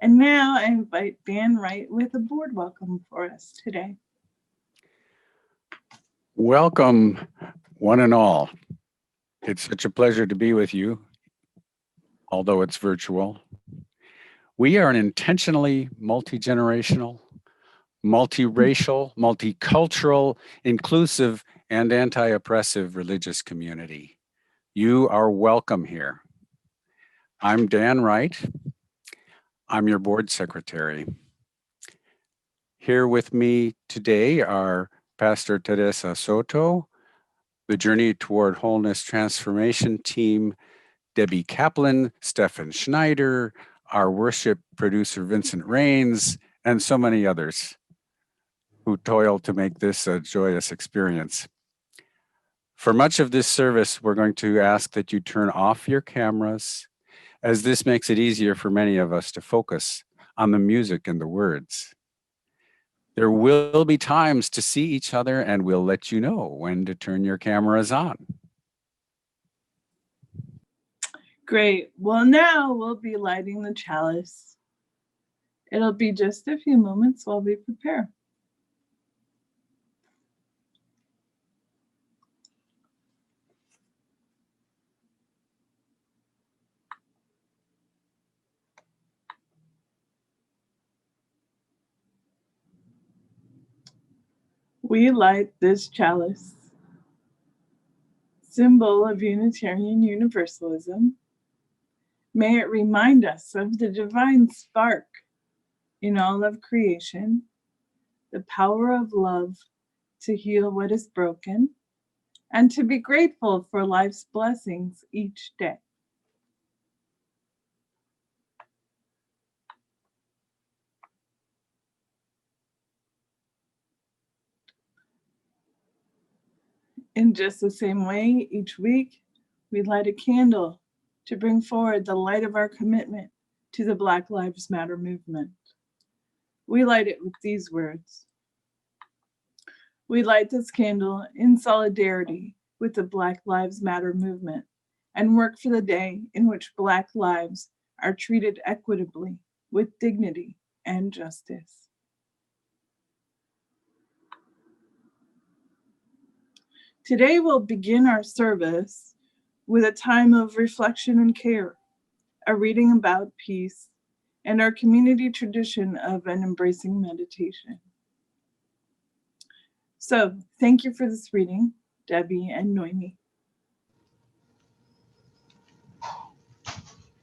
And now I invite Dan Wright with a board welcome for us today. Welcome, one and all. It's such a pleasure to be with you, although it's virtual. We are an intentionally multi-generational, multiracial, multicultural, inclusive, and anti-oppressive religious community. You are welcome here. I'm Dan Wright. I'm your board secretary. Here with me today are Pastor Theresa Soto, the Journey Toward Wholeness Transformation team, Debbie Kaplan, Stefan Schneider, our worship producer, Vincent Rains, and so many others who toil to make this a joyous experience. For much of this service, we're going to ask that you turn off your cameras, as this makes it easier for many of us to focus on the music and the words. There will be times to see each other, and we'll let you know when to turn your cameras on. Great. Well, now we'll be lighting the chalice. It'll be just a few moments while we prepare. We light this chalice, symbol of Unitarian Universalism. May it remind us of the divine spark in all of creation, the power of love to heal what is broken, and to be grateful for life's blessings each day. In just the same way, each week, we light a candle to bring forward the light of our commitment to the Black Lives Matter movement. We light it with these words. We light this candle in solidarity with the Black Lives Matter movement and work for the day in which Black lives are treated equitably with dignity and justice. Today we'll begin our service with a time of reflection and care, a reading about peace, and our community tradition of an embracing meditation. So thank you for this reading, Debbie and Noemi.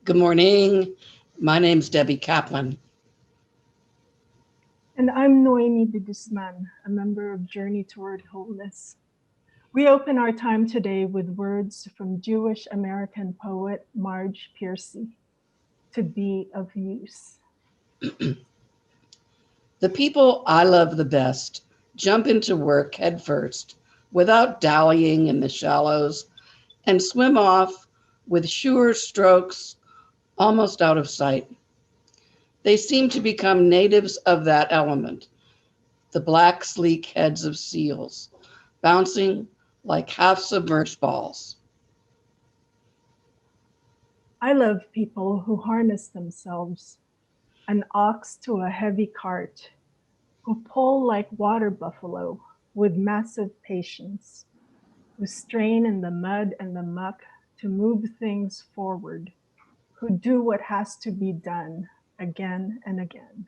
Good morning. My name's Debbie Kaplan. And I'm Noemi de Guzman, a member of Journey Toward Wholeness. We open our time today with words from Jewish American poet Marge Piercy, to be of use. The people I love the best jump into work headfirst without dallying in the shallows and swim off with sure strokes almost out of sight. They seem to become natives of that element, the black, sleek heads of seals, bouncing like half-submerged balls. I love people who harness themselves, an ox to a heavy cart, who pull like water buffalo with massive patience, who strain in the mud and the muck to move things forward, who do what has to be done again and again.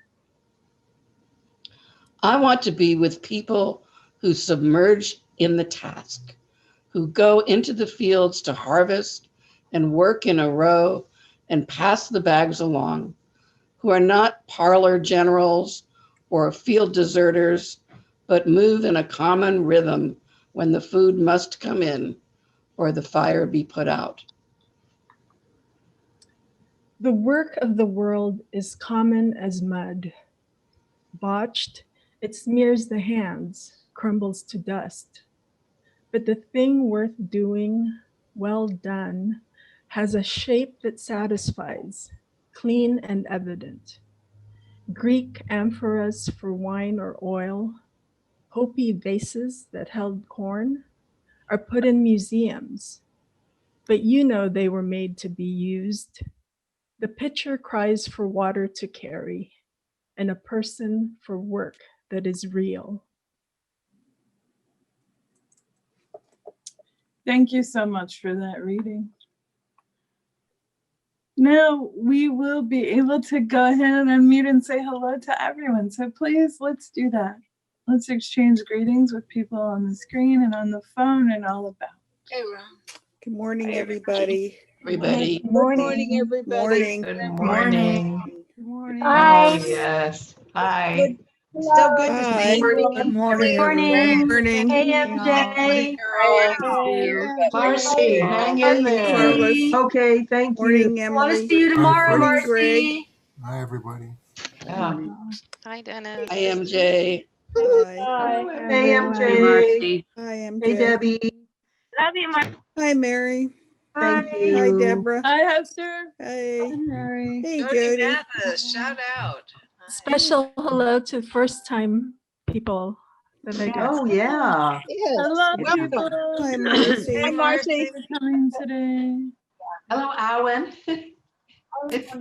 I want to be with people who submerge in the task, who go into the fields to harvest and work in a row and pass the bags along, who are not parlor generals or field deserters, but move in a common rhythm when the food must come in or the fire be put out. The work of the world is common as mud. Botched, it smears the hands, crumbles to dust. But the thing worth doing, well done, has a shape that satisfies, clean and evident. Greek amphoras for wine or oil, Hopi vases that held corn, are put in museums, but you know they were made to be used. The pitcher cries for water to carry, and a person for work that is real. Thank you so much for that reading. Now we will be able to go ahead and unmute and say hello to everyone. So please, let's do that. Let's exchange greetings with people on the screen and on the phone and all about. Hey, Ron. Good morning, everybody. Everybody. Good morning, everybody. Morning. Good morning. Good morning. Oh, yes. Hi. Still good to Hi. see you. Good morning, everyone. Morning. Hey, MJ. Marcy, hang in there. Carlos. Okay, thank you. Morning, Emily. See you tomorrow, Morning, Greg. Hi, everybody. Yeah. Hi, Dennis. I am Jay. Hi. Hey, MJ. Hi, MJ. Hey, Debbie. Love you, Marcy. Hi, Mary. Thank you. Hi, Deborah. Hi, Hester. Hey. Mary. Hey, Jody. Shout out. Special hello to first-time people that I get. Oh, yeah. Hello, Welcome. people. Hi, Marcy. Hey, Marcy. Thanks for coming today. Hello, Alan. Hey, MJ.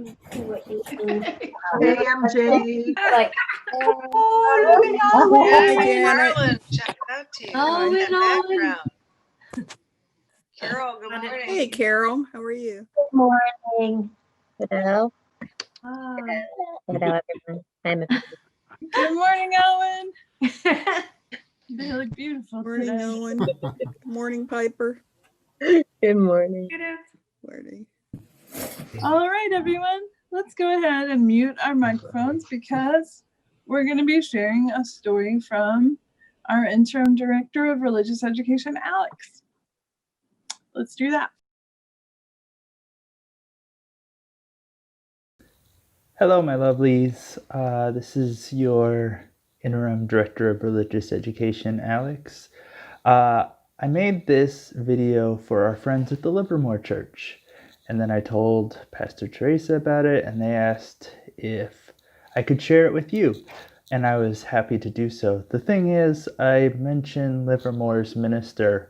Oh, look at all Hi, Janet. Shout out to you. Oh, in the and on. background. Carol, good morning. Hey, Carol. How are you? Good morning. Hello. Hi. Hello, everyone. I'm Good morning, Owen. They look beautiful Morning, today. Owen. Good morning, Piper. Good morning. Morning. All right, everyone. Let's go ahead and mute our microphones because we're going to be sharing a story from our interim director of religious education, Alex. Let's do that. Hello, my lovelies. This is your interim director of religious education, Alex. I made this video for our friends at the Livermore Church, and then I told Pastor Theresa about it, and they asked if I could share it with you, and I was happy to do so. The thing is, I mentioned Livermore's minister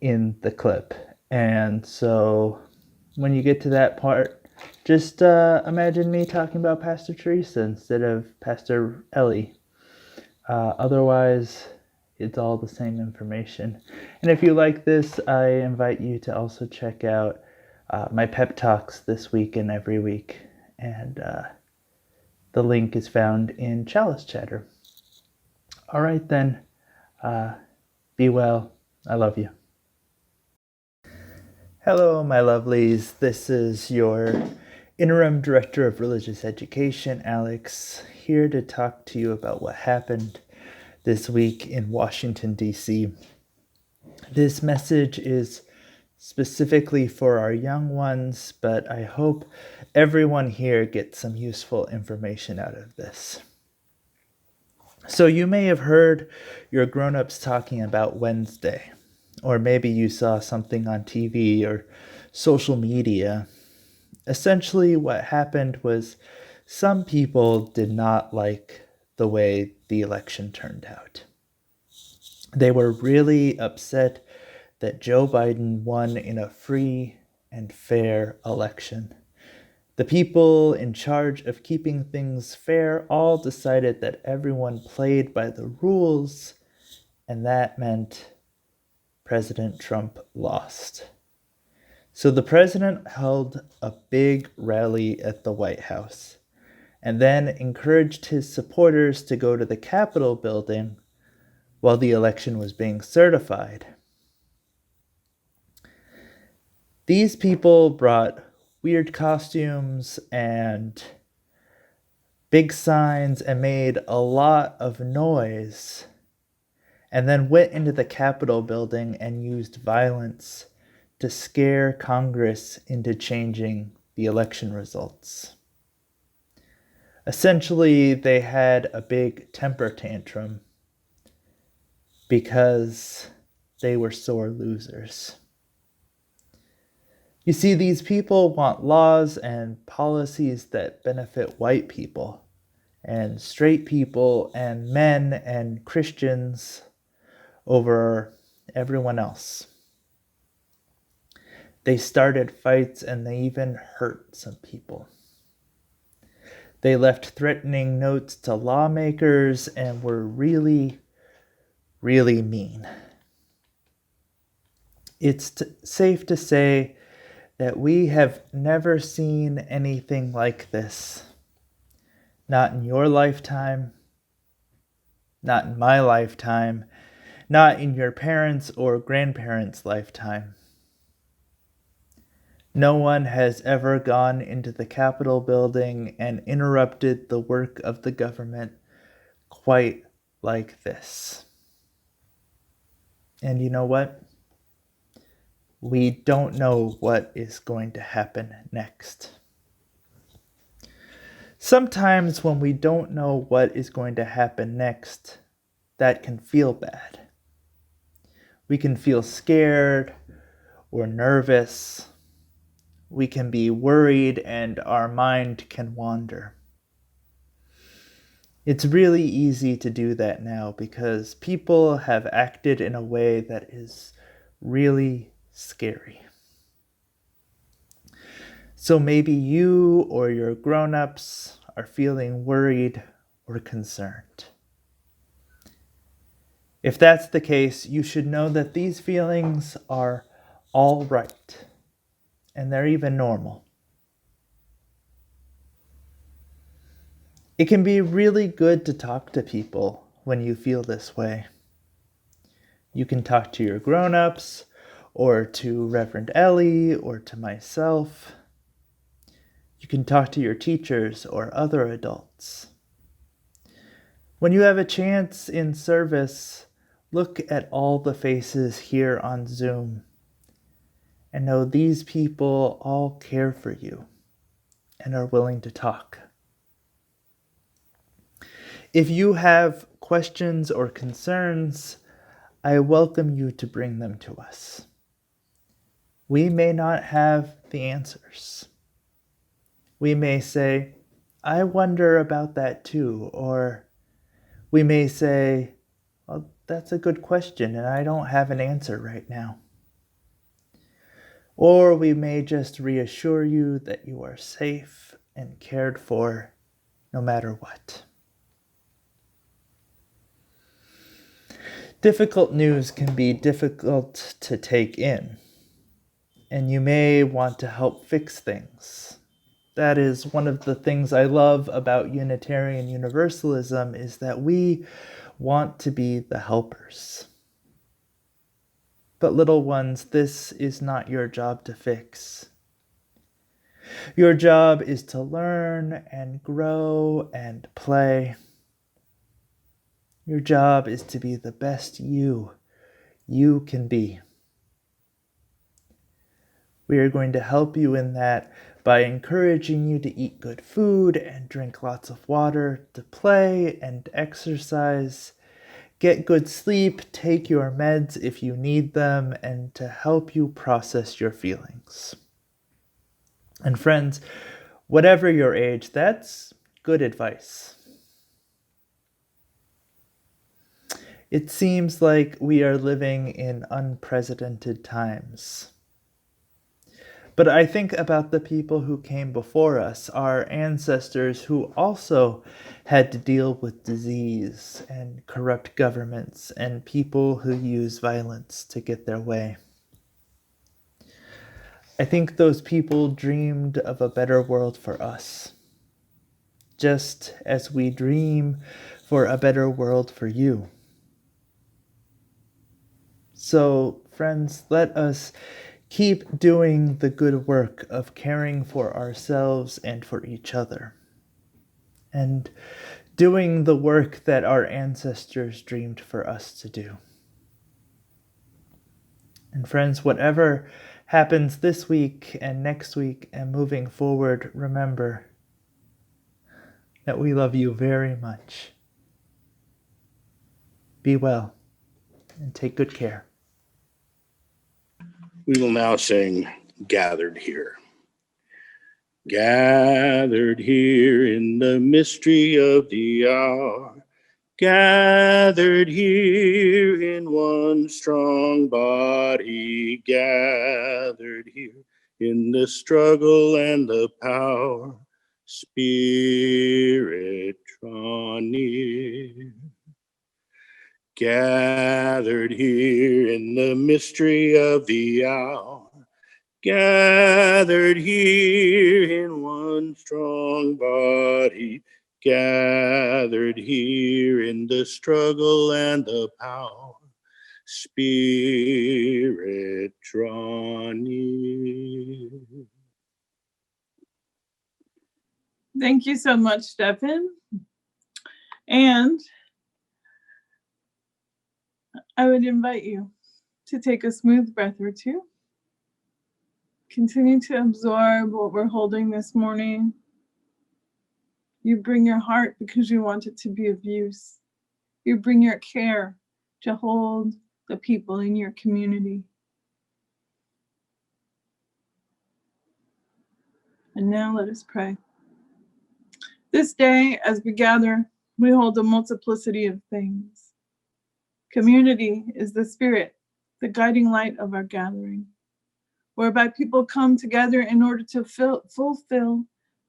in the clip, and so when you get to that part, just imagine me talking about Pastor Theresa instead of Pastor Ellie. Otherwise, it's all the same information. And if you like this, I invite you to also check out my pep talks this week and every week. And the link is found in Chalice Chatter. All right, then. Be well. I love you. Hello, my lovelies. This is your interim director of religious education, Alex, here to talk to you about what happened this week in Washington, D.C. This message is specifically for our young ones, but I hope everyone here gets some useful information out of this. So you may have heard your grown-ups talking about Wednesday, or maybe you saw something on TV or social media. Essentially, what happened was some people did not like the way the election turned out. They were really upset that Joe Biden won in a free and fair election. The people in charge of keeping things fair all decided that everyone played by the rules, and that meant President Trump lost. So the president held a big rally at the White House and then encouraged his supporters to go to the Capitol building while the election was being certified. These people brought weird costumes and big signs and made a lot of noise, and then went into the Capitol building and used violence to scare Congress into changing the election results. Essentially, they had a big temper tantrum because they were sore losers. You see, these people want laws and policies that benefit white people and straight people and men and Christians over everyone else. They started fights and they even hurt some people. They left threatening notes to lawmakers and were really, really mean. It's safe to say that we have never seen anything like this. Not in your lifetime, not in my lifetime, not in your parents' or grandparents' lifetime. No one has ever gone into the Capitol building and interrupted the work of the government quite like this. And you know what? We don't know what is going to happen next. Sometimes when we don't know what is going to happen next, that can feel bad. We can feel scared or nervous. We can be worried and our mind can wander. It's really easy to do that now because people have acted in a way that is really scary. So maybe you or your grown-ups are feeling worried or concerned. If that's the case, you should know that these feelings are all right, and they're even normal. It can be really good to talk to people when you feel this way. You can talk to your grown-ups, or to Reverend Ellie, or to myself. You can talk to your teachers or other adults. When you have a chance in service, look at all the faces here on Zoom and know these people all care for you and are willing to talk. If you have questions or concerns, I welcome you to bring them to us. We may not have the answers. We may say, I wonder about that too, or we may say, well, that's a good question and I don't have an answer right now. Or we may just reassure you that you are safe and cared for no matter what. Difficult news can be difficult to take in, and you may want to help fix things. That is one of the things I love about Unitarian Universalism is that we want to be the helpers. But little ones, this is not your job to fix. Your job is to learn and grow and play. Your job is to be the best you can be. We are going to help you in that by encouraging you to eat good food and drink lots of water, to play and exercise, get good sleep, take your meds if you need them, and to help you process your feelings. And friends, whatever your age, that's good advice. It seems like we are living in unprecedented times. But I think about the people who came before us, our ancestors who also had to deal with disease and corrupt governments and people who use violence to get their way. I think those people dreamed of a better world for us, just as we dream for a better world for you. So, friends, let us keep doing the good work of caring for ourselves and for each other, and doing the work that our ancestors dreamed for us to do. And friends, whatever happens this week and next week and moving forward, remember that we love you very much. Be well and take good care. We will now sing Gathered Here. Gathered here in the mystery of the hour, gathered here in one strong body, gathered here in the struggle and the power, Spirit, draw near. Gathered here in the mystery of the hour, gathered here in one strong body, gathered here in the struggle and the power. Spirit, draw near. Thank you so much, Stefan. And I would invite you to take a smooth breath or two. Continue to absorb what we're holding this morning. You bring your heart because you want it to be of use. You bring your care to hold the people in your community. And now let us pray. This day, as we gather, we hold a multiplicity of things. Community is the spirit, the guiding light of our gathering, whereby people come together in order to fulfill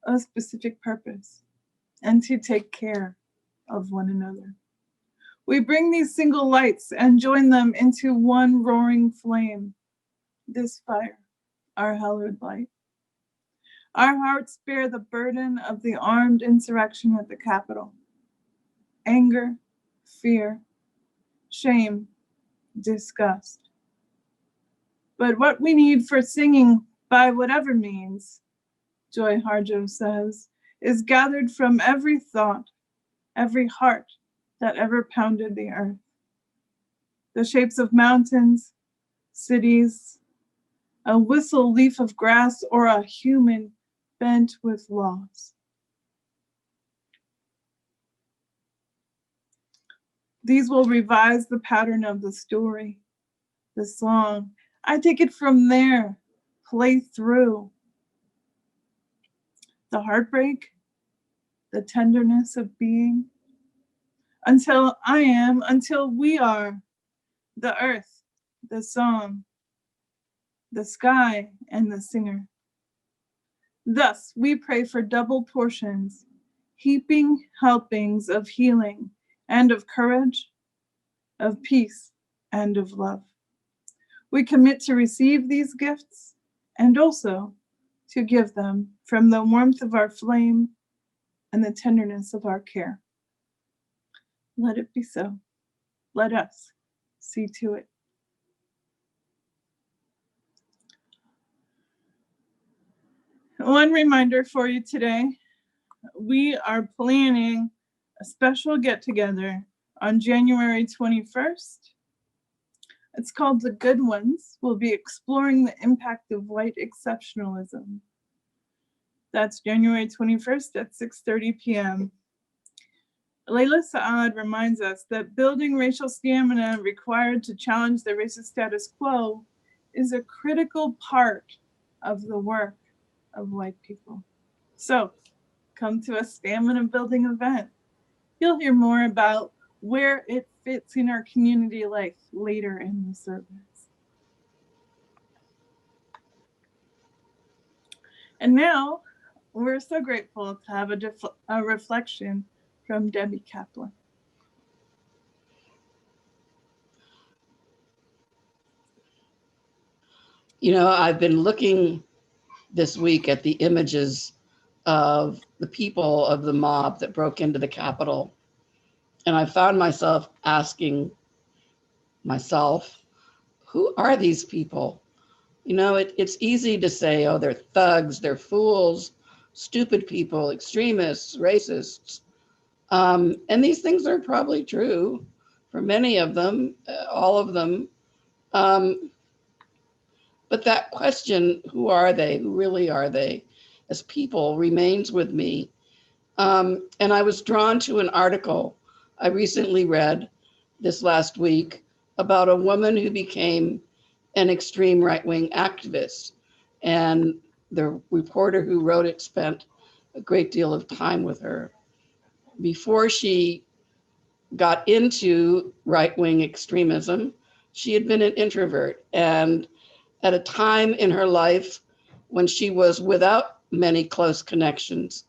a specific purpose and to take care of one another. We bring these single lights and join them into one roaring flame, this fire, our hallowed light. Our hearts bear the burden of the armed insurrection at the Capitol. Anger, fear, shame, disgust. But what we need for singing by whatever means, Joy Harjo says, is gathered from every thought, every heart that ever pounded the earth. The shapes of mountains, cities, a whistle leaf of grass, or a human bent with loss. These will revise the pattern of the story, the song. I take it from there, play through. The heartbreak, the tenderness of being, until I am, until we are, the earth, the song, the sky, and the singer. Thus, we pray for double portions, heaping helpings of healing and of courage, of peace and of love. We commit to receive these gifts and also to give them from the warmth of our flame and the tenderness of our care. Let it be so. Let us see to it. One reminder for you today, we are planning a special get-together on January 21st. It's called The Good Ones. We'll be exploring the impact of white exceptionalism. That's January 21st at 6:30 p.m. Layla Saad reminds us that building racial stamina required to challenge the racist status quo is a critical part of the work of white people. So come to a stamina building event. You'll hear more about where it fits in our community life later in the service. And now we're so grateful to have a reflection from Debbie Kaplan. You know, I've been looking this week at the images of the people of the mob that broke into the Capitol. And I found myself asking myself, who are these people? You know, it's easy to say, oh, they're thugs, they're fools, stupid people, extremists, racists. And these things are probably true for many of them, all of them. But that question, who are they? Who really are they as people remains with me. And I was drawn to an article I recently read this last week about a woman who became an extreme right-wing activist. And the reporter who wrote it spent a great deal of time with her. Before she got into right-wing extremism, she had been an introvert. And at a time in her life when she was without many close connections,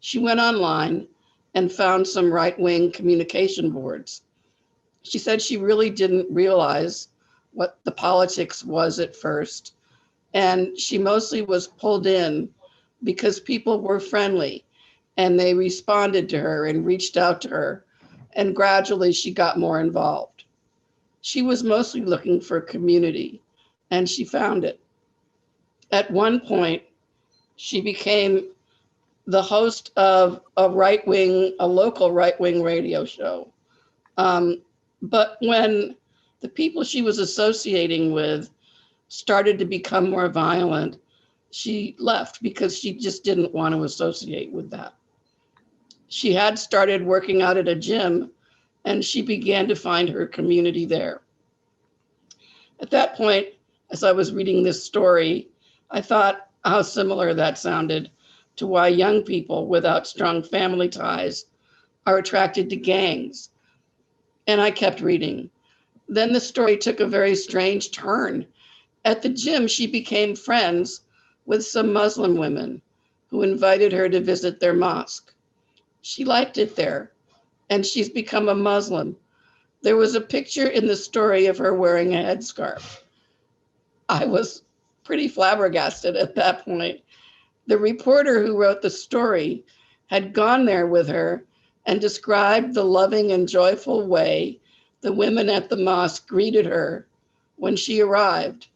She went online and found some right-wing communication boards. She said she really didn't realize what the politics was at first, and she mostly was pulled in because people were friendly and they responded to her and reached out to her, and gradually she got more involved. She was mostly looking for community, and she found it. At one point, she became the host of a local right-wing radio show. But when the people she was associating with started to become more violent, she left because she just didn't want to associate with that. She had started working out at a gym, and she began to find her community there. At that point, as I was reading this story, I thought how similar that sounded to why young people without strong family ties are attracted to gangs. And I kept reading. Then the story took a very strange turn. At the gym, she became friends with some Muslim women who invited her to visit their mosque. She liked it there, and she's become a Muslim. There was a picture in the story of her wearing a headscarf. I was pretty flabbergasted at that point. The reporter who wrote the story had gone there with her and described the loving and joyful way the women at the mosque greeted her when she arrived.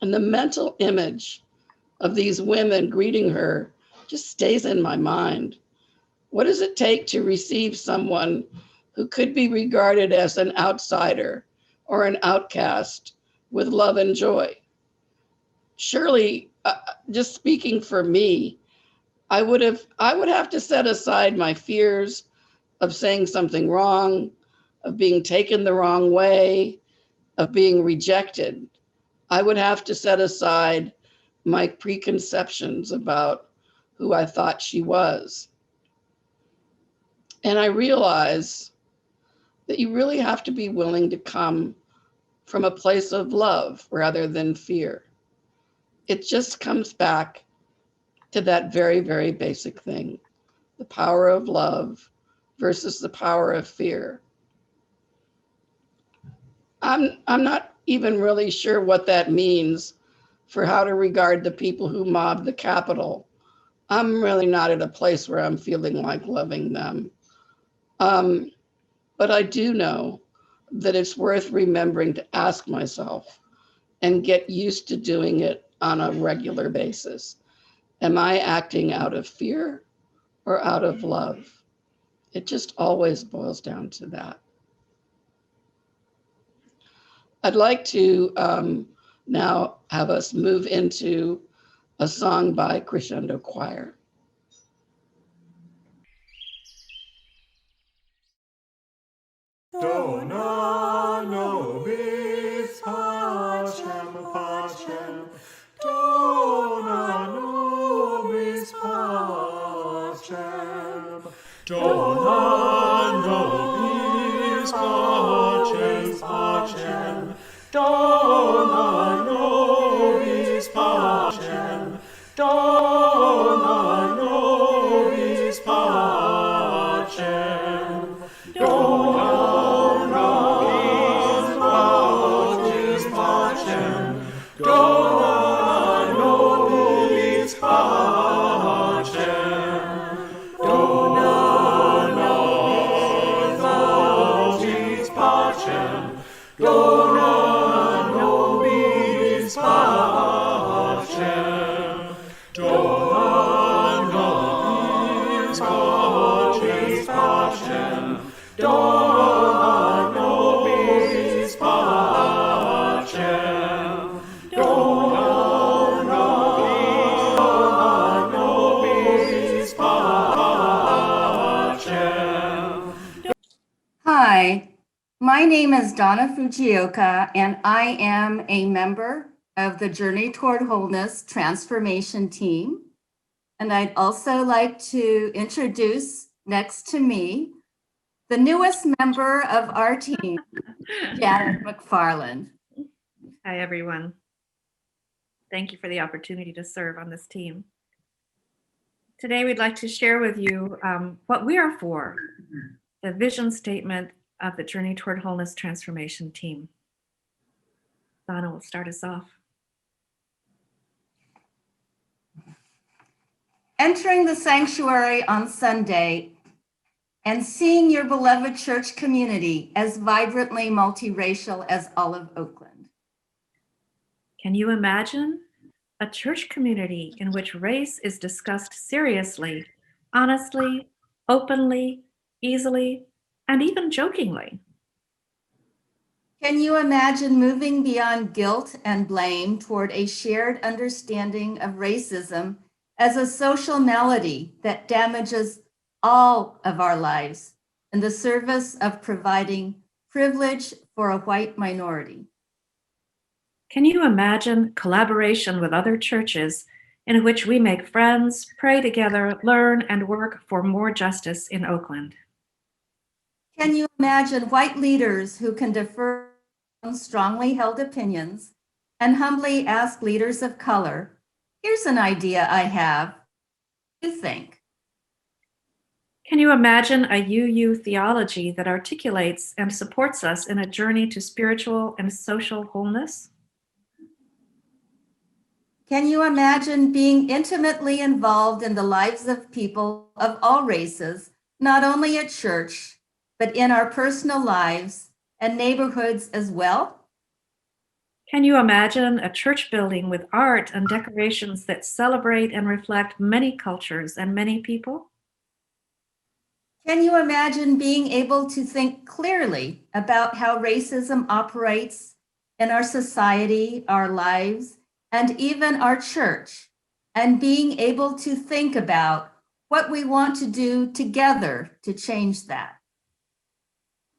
And the mental image of these women greeting her just stays in my mind. What does it take to receive someone who could be regarded as an outsider or an outcast with love and joy? Surely, just speaking for me, I would have to set aside my fears of saying something wrong, of being taken the wrong way, of being rejected. I would have to set aside my preconceptions about who I thought she was. And I realize that you really have to be willing to come from a place of love rather than fear. It just comes back to that very, very basic thing, the power of love versus the power of fear. I'm not even really sure what that means for how to regard the people who mobbed the Capitol. I'm really not at a place where I'm feeling like loving them. But I do know that it's worth remembering to ask myself and get used to doing it on a regular basis. Am I acting out of fear or out of love? It just always boils down to that. I'd like to now have us move into a song by Crescendo Choir. Dona nobis pacem, pacem. Dona nobis pacem. Dona nobis pacem, pacem. Dona nobis pacem. Dona nobis pacem. Dona nobis pacem. Dona nobis pacem. Dona nobis pacem. Dona nobis pacem. Dona nobis pacem. Dona nobis pacem. Dona nobis pacem. Hi, my name is Donna Fujioka, and I am a member of the Journey Toward Wholeness transformation team. And I'd also like to introduce next to me the newest member of our team, Janet McFarland. Hi, everyone. Thank you for the opportunity to serve on this team. Today, we'd like to share with you what we are for, the vision statement of the Journey Toward Wholeness transformation team. Donna will start us off. Entering the sanctuary on Sunday and seeing your beloved church community as vibrantly multiracial as Olive Oakland. Can you imagine a church community in which race is discussed seriously, honestly, openly, easily, and even jokingly? Can you imagine moving beyond guilt and blame toward a shared understanding of racism as a social malady that damages all of our lives in the service of providing privilege for a white minority? Can you imagine collaboration with other churches in which we make friends, pray together, learn, and work for more justice in Oakland? Can you imagine white leaders who can defer strongly held opinions and humbly ask leaders of color, here's an idea I have, what do you think? Can you imagine a UU theology that articulates and supports us in a journey to spiritual and social wholeness? Can you imagine being intimately involved in the lives of people of all races, not only at church, but in our personal lives and neighborhoods as well? Can you imagine a church building with art and decorations that celebrate and reflect many cultures and many people? Can you imagine being able to think clearly about how racism operates in our society, our lives, and even our church, and being able to think about what we want to do together to change that?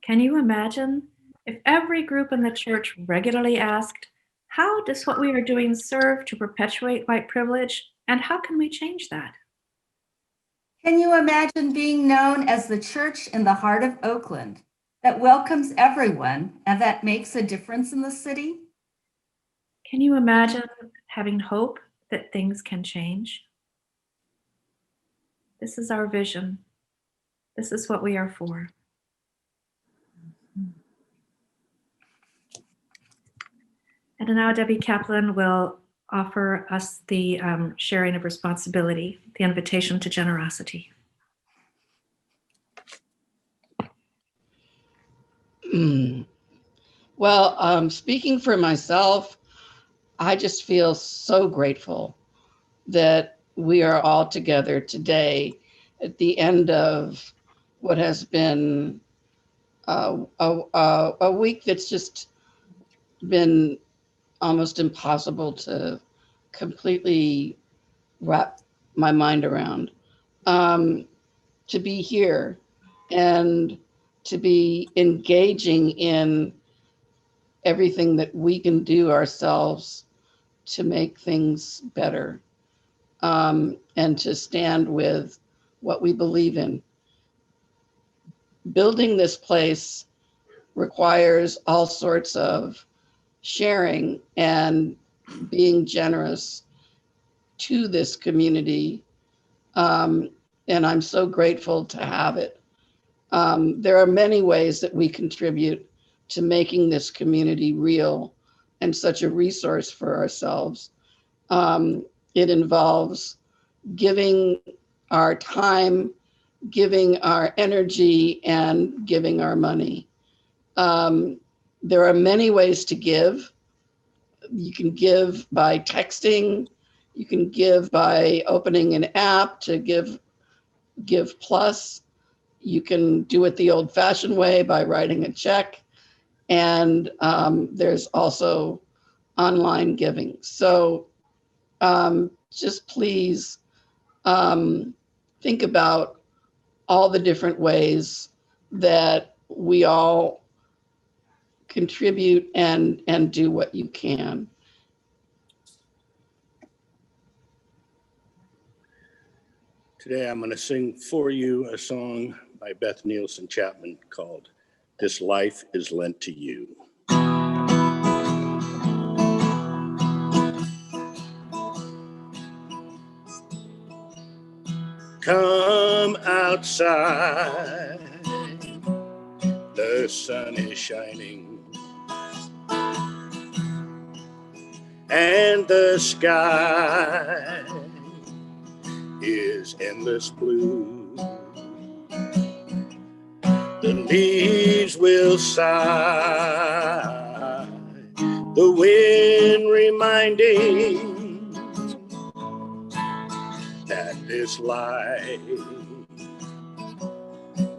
Can you imagine if every group in the church regularly asked, how does what we are doing serve to perpetuate white privilege, and how can we change that? Can you imagine being known as the church in the heart of Oakland that welcomes everyone and that makes a difference in the city? Can you imagine having hope that things can change? This is our vision. This is what we are for. And now Debbie Kaplan will offer us the sharing of responsibility, the invitation to generosity. Well, speaking for myself, I just feel so grateful that we are all together today at the end of what has been a week that's just been almost impossible to completely wrap my mind around. To be here and to be engaging in everything that we can do ourselves to make things better, and to stand with what we believe in. Building this place requires all sorts of sharing and being generous to this community. And I'm so grateful to have it. There are many ways that we contribute to making this community real and such a resource for ourselves. It involves giving our time, giving our energy, and giving our money. There are many ways to give. You can give by texting. You can give by opening an app to give plus. You can do it the old-fashioned way by writing a check. And there's also online giving. So just please think about all the different ways that we all contribute and do what you can. Today I'm going to sing for you a song by Beth Nielsen Chapman called "This Life is Lent to You." Come outside, the sun is shining, and the sky is endless blue. The leaves will sigh, the wind reminding that this life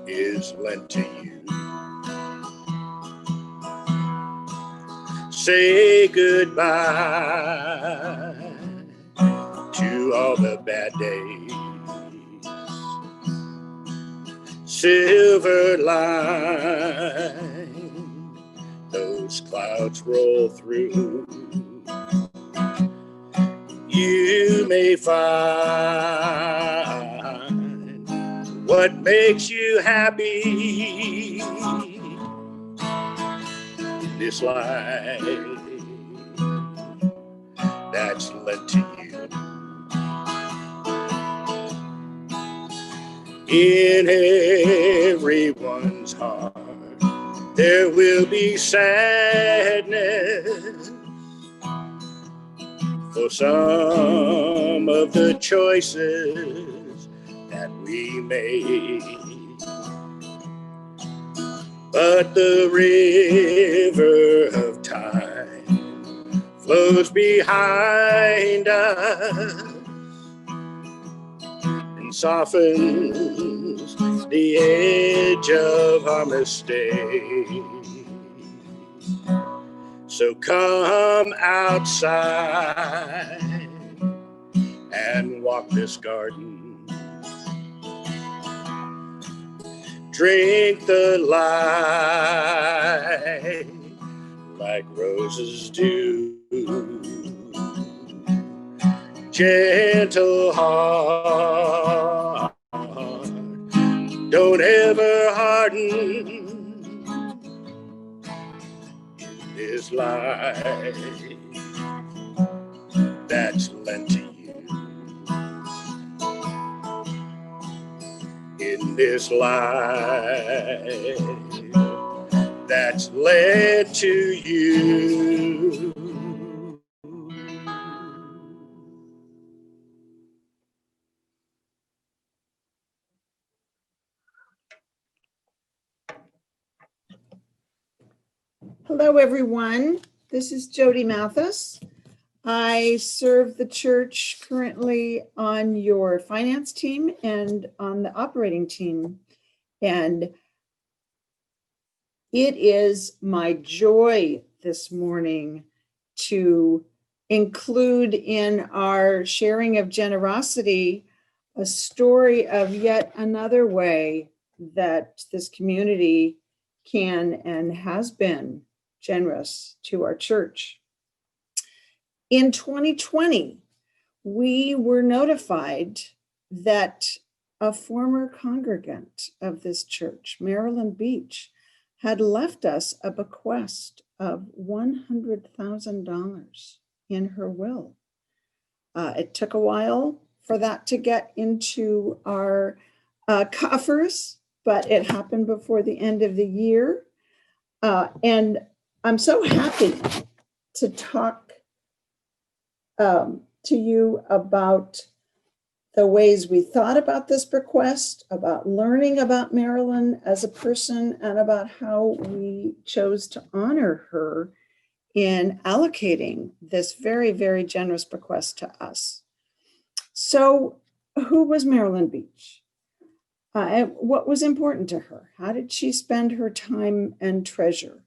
is lent to you. Say goodbye to all the bad days. Silver line, those clouds roll through. You may find what makes you happy. This life that's lent to you. In everyone's heart there will be sadness for some of the choices that we made. But the river of time flows behind us and softens the edge of our mistakes. So come outside and walk this garden. Drink the light like roses do. Gentle heart, don't ever harden in this life that's lent to you. In this life that's led to you. Hello, everyone. This is Jody Mathis. I serve the church currently on your finance team and on the operating team. And it is my joy this morning to include in our sharing of generosity a story of yet another way that this community can and has been generous to our church. In 2020, we were notified that a former congregant of this church, Marilyn Beach, had left us a bequest of $100,000 in her will. It took a while for that to get into our coffers, but it happened before the end of the year. And I'm so happy to talk to you about the ways we thought about this bequest, about learning about Marilyn as a person, and about how we chose to honor her in allocating this very, very generous bequest to us. So, who was Marilyn Beach? What was important to her? How did she spend her time and treasure?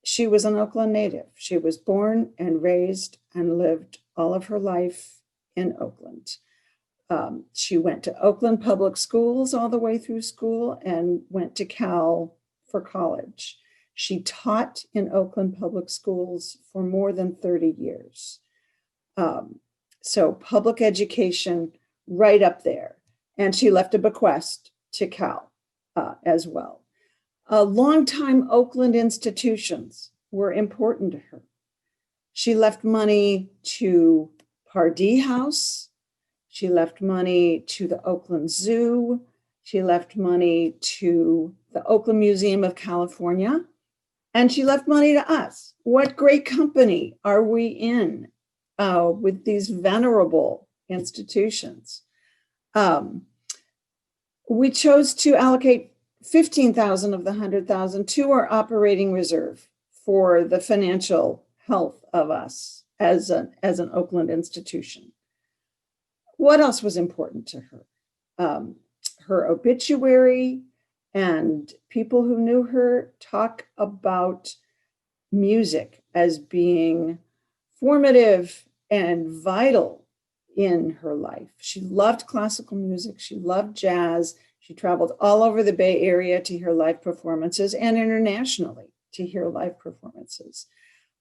She was an Oakland native. She was born and raised and lived all of her life in Oakland. She went to Oakland public schools all the way through school and went to Cal for college. She taught in Oakland public schools for more than 30 years. So public education right up there. And she left a bequest to Cal as well. Longtime Oakland institutions were important to her. She left money to Pardee House, She left money to the Oakland Zoo. She left money to the Oakland Museum of California. And she left money to us. What great company are we in with these venerable institutions? We chose to allocate 15,000 of the 100,000 to our operating reserve for the financial health of us as an Oakland institution. What else was important to her? Her obituary and people who knew her talk about music as being formative and vital in her life. She loved classical music. She loved jazz. She traveled all over the Bay Area to hear live performances and internationally to hear live performances.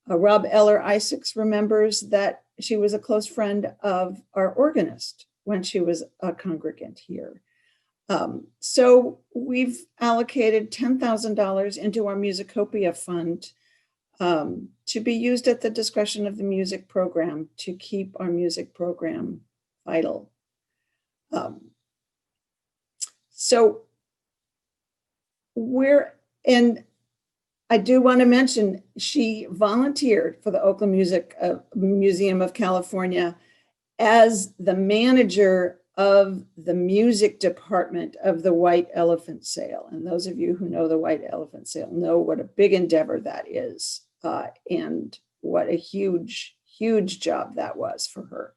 Rob Eller Isaacs remembers that she was a close friend of our organist when she was a congregant here. So we've allocated $10,000 into our Musicopia Fund to be used at the discretion of the music program to keep our music program vital. So and I do want to mention, she volunteered for the Oakland Museum of California as the manager of the music department of the White Elephant Sale. And those of you who know the White Elephant Sale know what a big endeavor that is, and what a huge, huge job that was for her.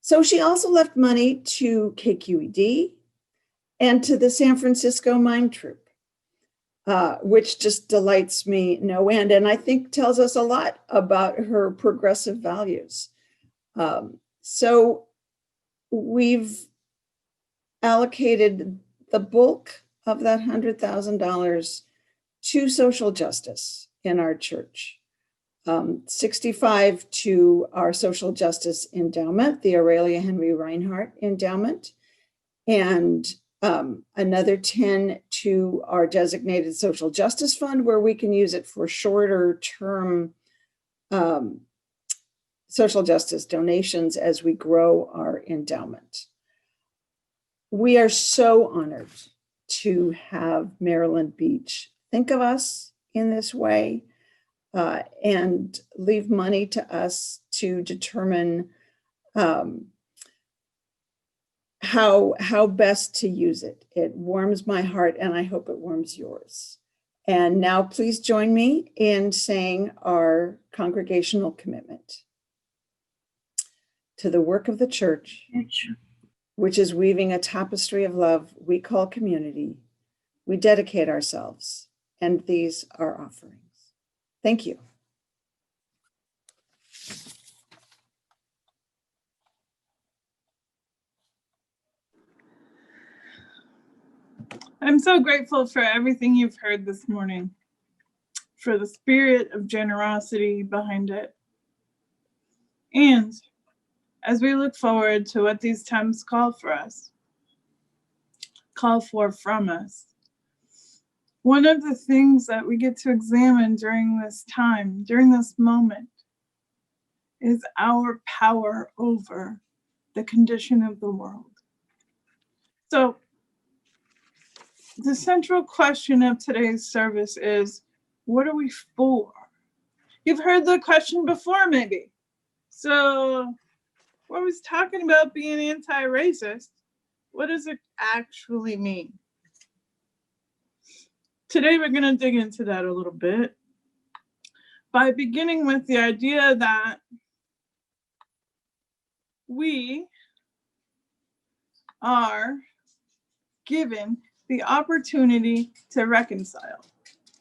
So she also left money to KQED and to the San Francisco Mime Troupe, which just delights me no end, and I think tells us a lot about her progressive values. So we've allocated the bulk of that $100,000 to social justice in our church. 65 to our social justice endowment, the Aurelia Henry Reinhardt Endowment, and another 10 to our designated social justice fund, where we can use it for shorter term social justice donations as we grow our endowment. We are so honored to have Marilyn Beach think of us in this way and leave money to us to determine how best to use it. It warms my heart, and I hope it warms yours. And now please join me in saying our congregational commitment to the work of the church, which is weaving a tapestry of love we call community. We dedicate ourselves, and these are offerings. Thank you. I'm so grateful for everything you've heard this morning, for the spirit of generosity behind it. And as we look forward to what these times call for from us, one of the things that we get to examine during this time, during this moment, is our power over the condition of the world. So the central question of today's service is, what are we for? You've heard the question before, maybe. So when I was talking about being anti-racist, what does it actually mean? Today, we're going to dig into that a little bit by beginning with the idea that we are given the opportunity to reconcile.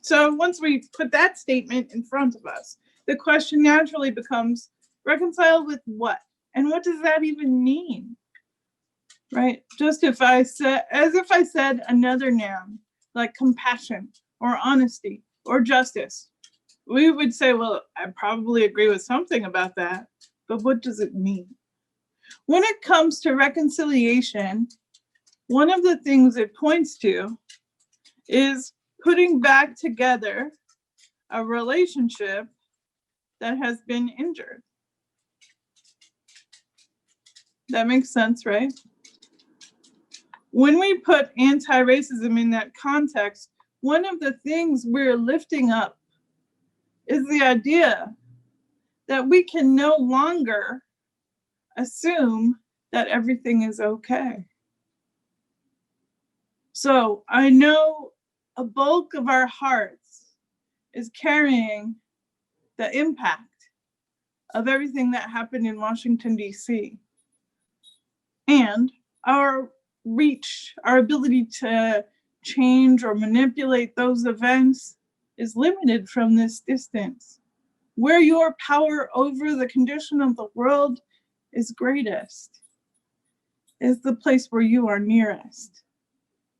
So once we put that statement in front of us, the question naturally becomes, reconcile with what? And what does that even mean? Right? Just as if I said another noun, like compassion or honesty or justice, we would say, well, I probably agree with something about that, but what does it mean? When it comes to reconciliation, one of the things it points to is putting back together a relationship that has been injured. That makes sense, right? When we put anti-racism in that context, one of the things we're lifting up is the idea that we can no longer assume that everything is okay. So I know a bulk of our hearts is carrying the impact of everything that happened in Washington, D.C. And our reach, our ability to change or manipulate those events is limited from this distance. Where your power over the condition of the world is greatest is the place where you are nearest.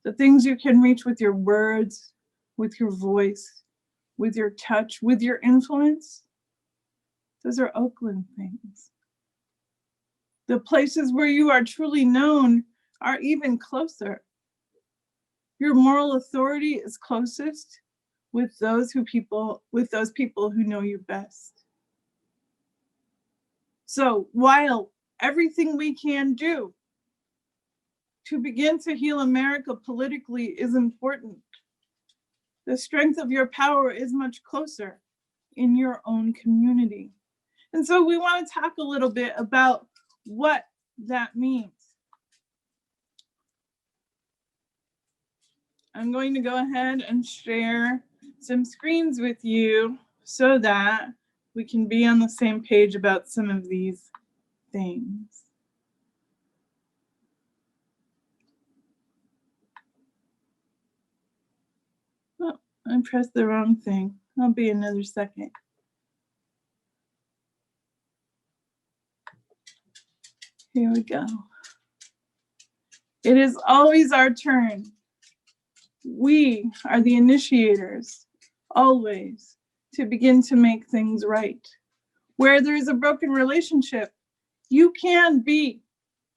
The things you can reach with your words, with your voice, with your touch, with your influence, those are Oakland things. The places where you are truly known are even closer. Your moral authority is closest with those people who know you best. So while everything we can do to begin to heal America politically is important, the strength of your power is much closer in your own community. And so we want to talk a little bit about what that means. I'm going to go ahead and share some screens with you so that we can be on the same page about some of these things. Oh, I pressed the wrong thing. I'll be another second. Here we go. It is always our turn. We are the initiators, always, to begin to make things right. Where there is a broken relationship, you can be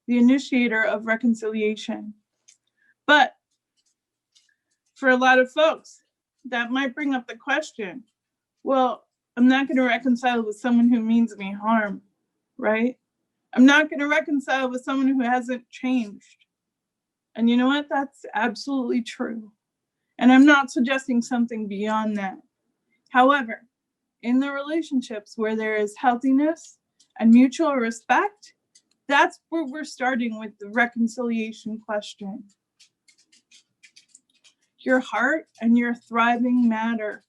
the initiator of reconciliation. But for a lot of folks, that might bring up the question, well, I'm not going to reconcile with someone who means me harm, right? I'm not going to reconcile with someone who hasn't changed. And you know what? That's absolutely true. And I'm not suggesting something beyond that. However, in the relationships where there is healthiness and mutual respect, that's where we're starting with the reconciliation question. Your heart and your thriving matter.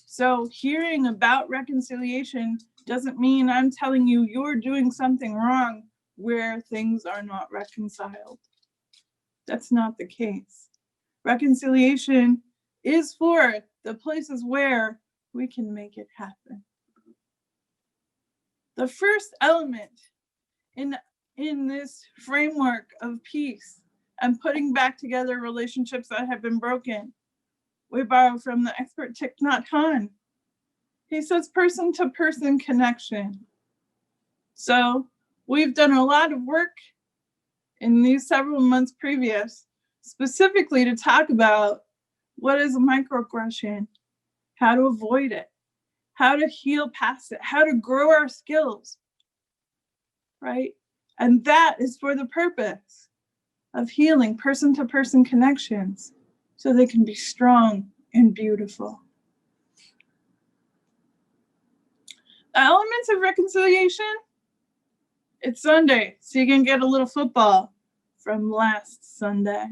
So hearing about reconciliation doesn't mean I'm telling you you're doing something wrong where things are not reconciled. That's not the case. Reconciliation is for the places where we can make it happen. The first element in this framework of peace and putting back together relationships that have been broken, we borrow from the expert Thich Nhat Hanh. He says person-to-person connection. So we've done a lot of work in these several months previous, specifically to talk about what is a microaggression, how to avoid it, how to heal past it, how to grow our skills, right? And that is for the purpose of healing person-to-person connections so they can be strong and beautiful. The elements of reconciliation, it's Sunday, so you can get a little football from last Sunday.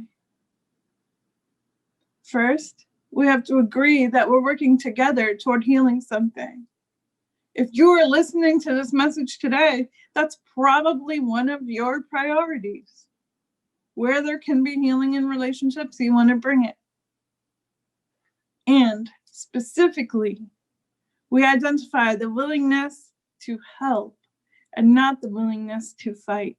First, we have to agree that we're working together toward healing something. If you are listening to this message today, that's probably one of your priorities. Where there can be healing in relationships, you want to bring it. And specifically, we identify the willingness to help and not the willingness to fight.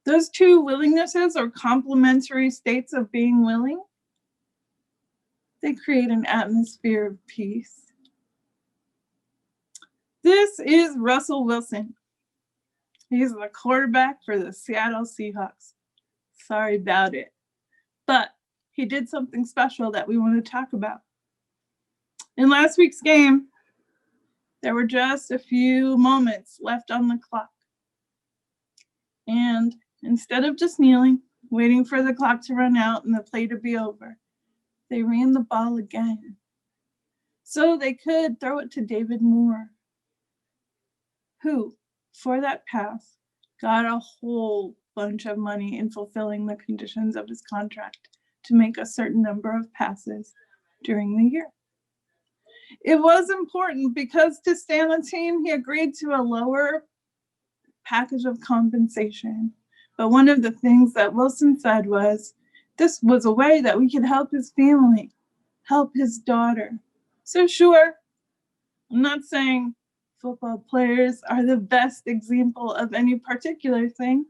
Those two willingnesses are complementary states of being willing. They create an atmosphere of peace. This is Russell Wilson. He's the quarterback for the Seattle Seahawks. Sorry about it. But he did something special that we want to talk about. In last week's game, there were just a few moments left on the clock. And instead of just kneeling, waiting for the clock to run out and the play to be over, they ran the ball again. So they could throw it to David Moore, who, for that pass, got a whole bunch of money in fulfilling the conditions of his contract to make a certain number of passes during the year. It was important because to stay on the team, he agreed to a lower package of compensation. But one of the things that Wilson said was, this was a way that we could help his family, help his daughter. So sure, I'm not saying football players are the best example of any particular thing,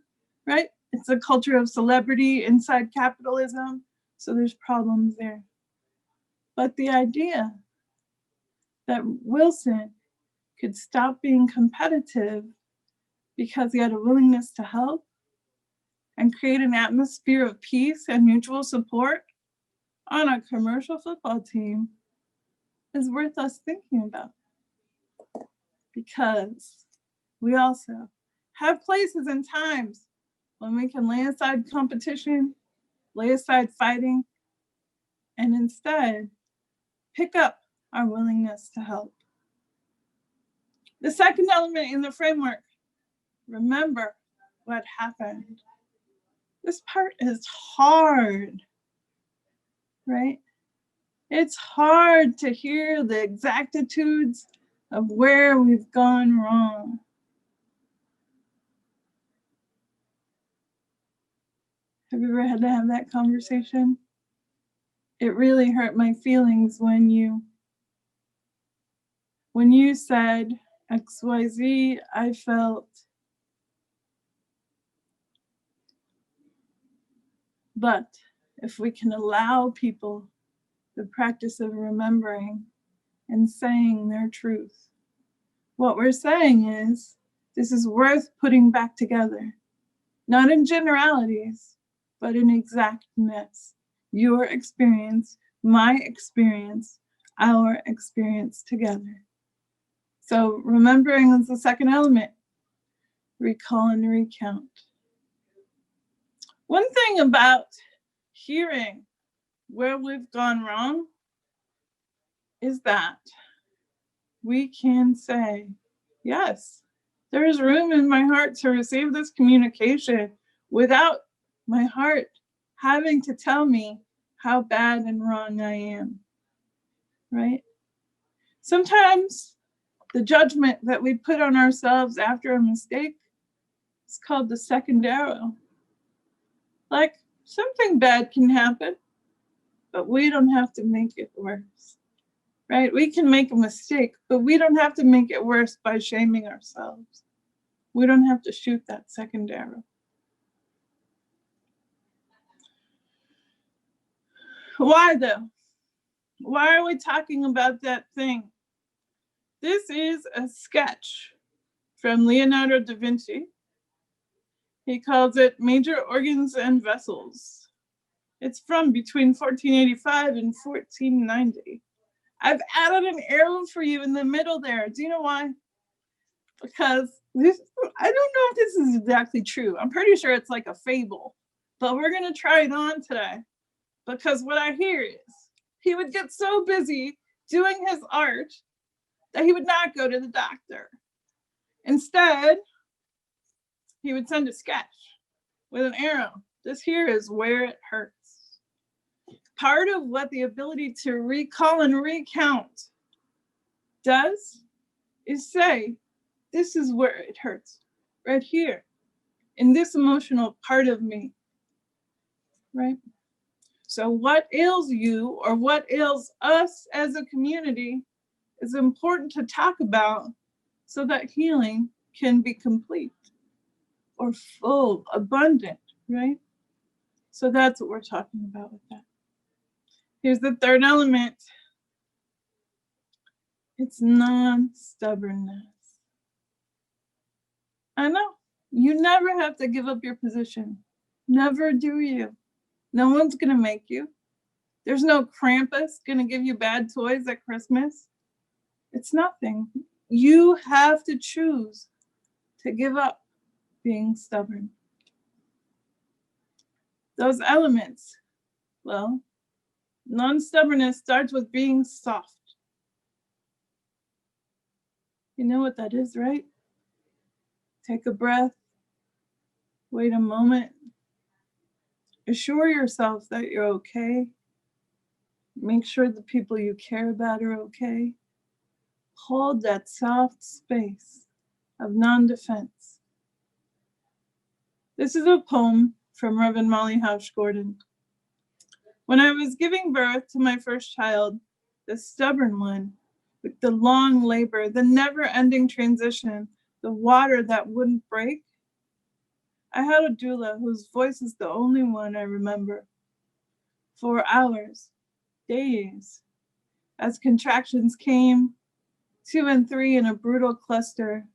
right? It's a culture of celebrity inside capitalism, so there's problems there. But the idea that Wilson could stop being competitive because he had a willingness to help and create an atmosphere of peace and mutual support on a commercial football team is worth us thinking about. Because we also have places and times when we can lay aside competition, lay aside fighting, and instead pick up our willingness to help. The second element in the framework, remember what happened. This part is hard, right? It's hard to hear the exactitudes of where we've gone wrong. Have you ever had to have that conversation? It really hurt my feelings when you said XYZ, I felt. But if we can allow people the practice of remembering and saying their truth, what we're saying is this is worth putting back together, not in generalities, but in exactness. Your experience, my experience, our experience together. So remembering is the second element. Recall and recount. One thing about hearing where we've gone wrong is that we can say, yes, there is room in my heart to receive this communication without my heart having to tell me how bad and wrong I am, right? Sometimes the judgment that we put on ourselves after a mistake is called the second arrow. Like, something bad can happen, but we don't have to make it worse, right? We can make a mistake, but we don't have to make it worse by shaming ourselves. We don't have to shoot that second arrow. Why though? Why are we talking about that thing? This is a sketch from Leonardo da Vinci. He calls it Major Organs and Vessels. It's from between 1485 and 1490. I've added an arrow for you in the middle there. Do you know why? Because this, I don't know if this is exactly true. I'm pretty sure it's like a fable, but we're gonna try it on today. Because what I hear is he would get so busy doing his art that he would not go to the doctor. Instead, he would send a sketch with an arrow. This here is where it hurts. Part of what the ability to recall and recount does is say, this is where it hurts, right here, in this emotional part of me, right? So what ails you or what ails us as a community is important to talk about so that healing can be complete or full, abundant, right? So that's what we're talking about with that. Here's the third element. It's non-stubbornness. I know, you never have to give up your position. Never do you. No one's gonna make you. There's no Krampus gonna give you bad toys at Christmas. It's nothing. You have to choose to give up being stubborn. Those elements, well, non-stubbornness starts with being soft. You know what that is, right? Take a breath, wait a moment, assure yourself that you're okay. Make sure the people you care about are okay. Hold that soft space of non-defense. This is a poem from Reverend Molly Housh Gordon. When I was giving birth to my first child, the stubborn one, with the long labor, the never-ending transition, the water that wouldn't break, I had a doula whose voice is the only one I remember. For hours, days, as contractions came, 2 and 3 in a brutal cluster,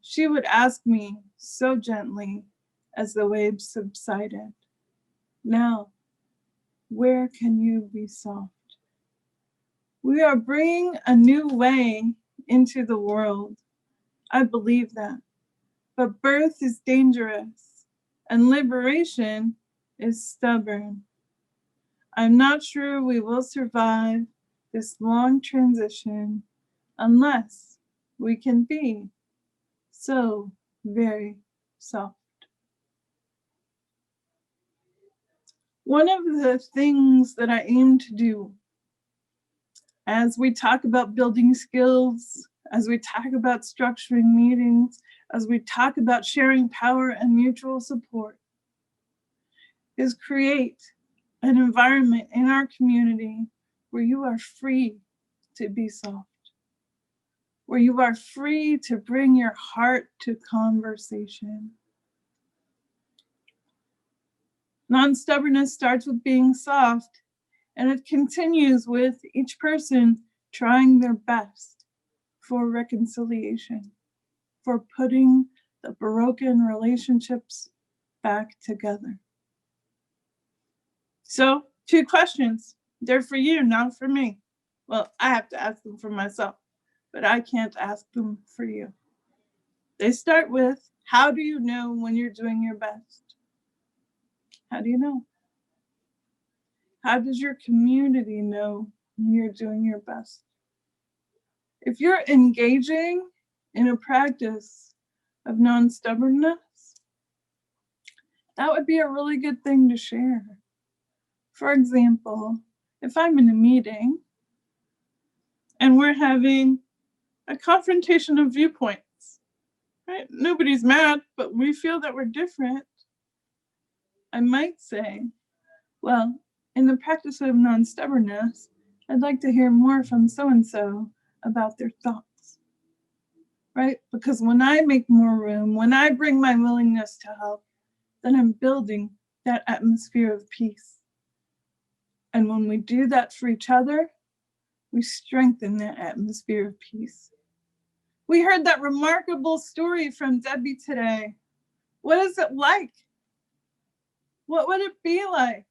she would ask me so gently as the waves subsided, now, where can you be soft? We are bringing a new way into the world. I believe that. But birth is dangerous and liberation is stubborn. I'm not sure we will survive this long transition unless we can be so very soft. One of the things that I aim to do as we talk about building skills, as we talk about structuring meetings, as we talk about sharing power and mutual support, is create an environment in our community where you are free to be soft, where you are free to bring your heart to conversation. Non-stubbornness starts with being soft, and it continues with each person trying their best for reconciliation, for putting the broken relationships back together. So, 2 questions. They're for you, not for me. Well, I have to ask them for myself, but I can't ask them for you. They start with, how do you know when you're doing your best? How do you know? How does your community know when you're doing your best? If you're engaging in a practice of non-stubbornness, that would be a really good thing to share. For example, if I'm in a meeting and we're having a confrontation of viewpoints, right? Nobody's mad, but we feel that we're different. I might say, well, in the practice of non-stubbornness, I'd like to hear more from so-and-so about their thoughts, right? Because when I make more room, when I bring my willingness to help, then I'm building that atmosphere of peace. And when we do that for each other, we strengthen that atmosphere of peace. We heard that remarkable story from Debbie today. What is it like? What would it be like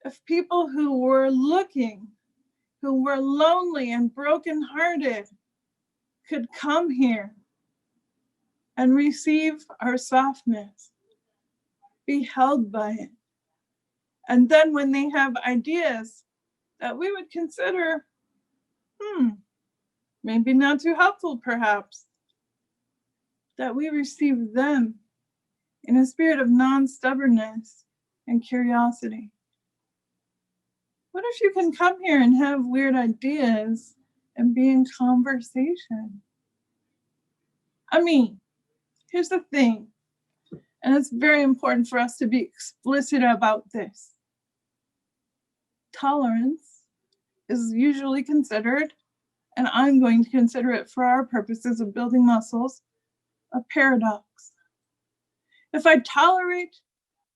if people who were looking, who were lonely and brokenhearted, could come here and receive our softness, be held by it? And then when they have ideas that we would consider, maybe not too helpful perhaps, that we receive them in a spirit of non-stubbornness and curiosity. What if you can come here and have weird ideas and be in conversation? I mean, here's the thing, and it's very important for us to be explicit about this. Tolerance is usually considered, and I'm going to consider it for our purposes of building muscles, a paradox. If I tolerate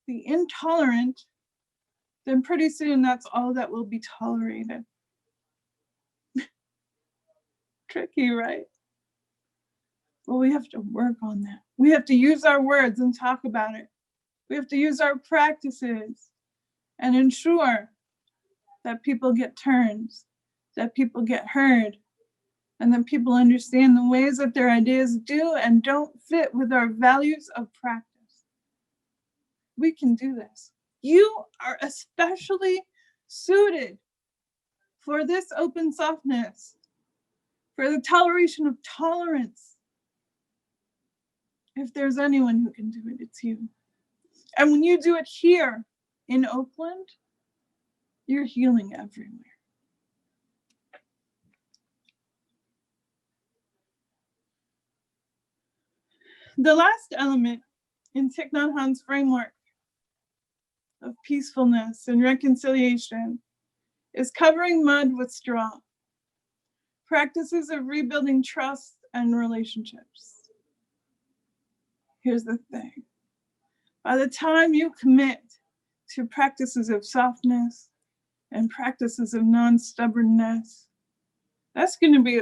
the intolerant, then pretty soon that's all that will be tolerated. Tricky, right? Well, we have to work on that. We have to use our words and talk about it. We have to use our practices and ensure that people get turns, that people get heard, and that people understand the ways that their ideas do and don't fit with our values of practice. We can do this. You are especially suited for this open softness, for the toleration of tolerance. If there's anyone who can do it, it's you. And when you do it here in Oakland, you're healing everywhere. The last element in Thich Nhat Hanh's framework of peacefulness and reconciliation is covering mud with straw. Practices of rebuilding trust and relationships. Here's the thing. By the time you commit to practices of softness and practices of non-stubbornness, that's going to be,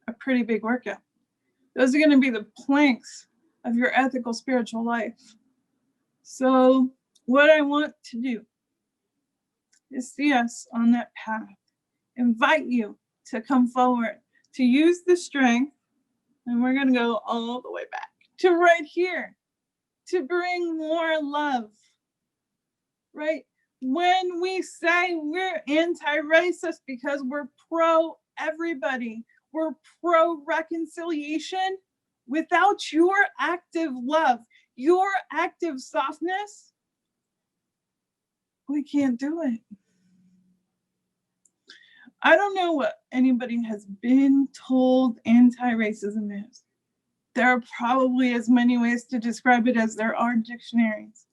a pretty big workout. Those are going to be the planks of your ethical spiritual life. So what I want to do is see us on that path. Invite you to come forward, to use the strength, and we're going to go all the way back to right here, to bring more love, right? When we say we're anti-racist because we're pro everybody, we're pro reconciliation, without your active love, your active softness, we can't do it. I don't know what anybody has been told anti-racism is. There are probably as many ways to describe it as there are dictionaries.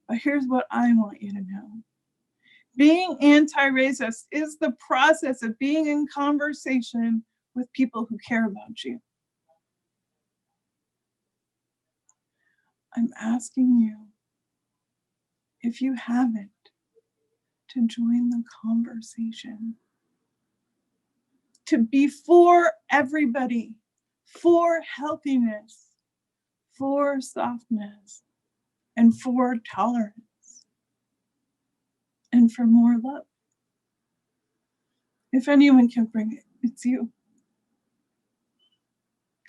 But here's what I want you to know. Being anti-racist is the process of being in conversation with people who care about you. I'm asking you, if you haven't, to join the conversation. To be for everybody, for healthiness, for softness, and for tolerance, and for more love. If anyone can bring it, it's you.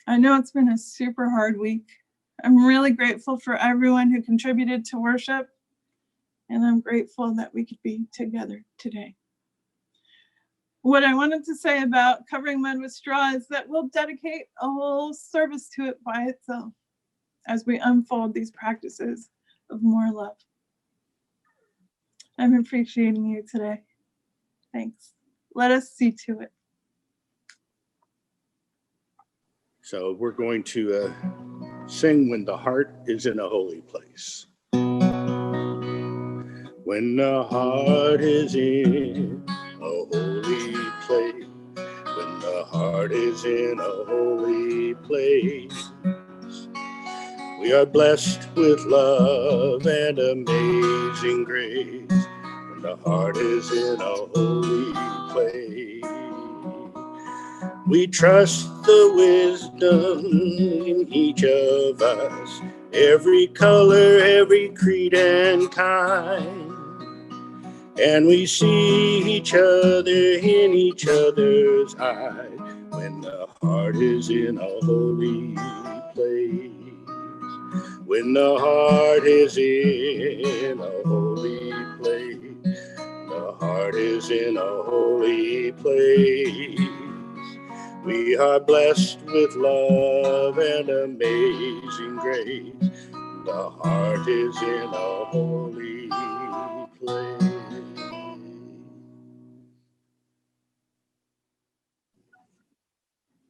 I know it's been a super hard week. I'm really grateful for everyone who contributed to worship, and I'm grateful that we could be together today. What I wanted to say about covering mud with straw is that we'll dedicate a whole service to it by itself as we unfold these practices of more love. I'm appreciating you today. Thanks. Let us see to it. So we're going to sing When the Heart is in a Holy Place. When the heart is in a holy place, when the heart is in a holy place, we are blessed with love and amazing grace. When the heart is in a holy place, we trust the wisdom in each of us, every color, every creed and kind. And we see each other in each other's eyes when the heart is in a holy place. When the heart is in a holy place, the heart is in a holy place. We are blessed with love and amazing grace. The heart is in a holy place.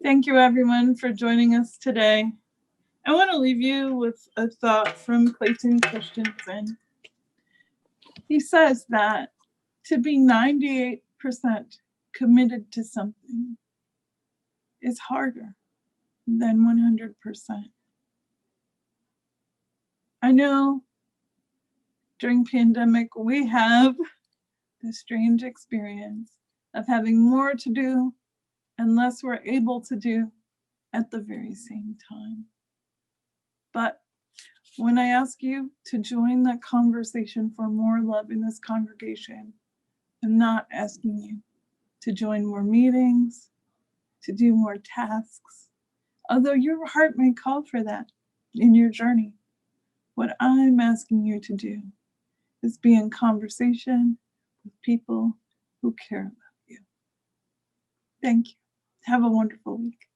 Thank you, everyone, for joining us today. I want to leave you with a thought from Clayton Christensen. He says that to be 98% committed to something is harder than 100%. I know during pandemic, we have the strange experience of having more to do and less we're able to do at the very same time. But when I ask you to join that conversation for more love in this congregation, I'm not asking you to join more meetings, to do more tasks, although your heart may call for that in your journey. What I'm asking you to do is be in conversation with people who care about you. Thank you. Have a wonderful week.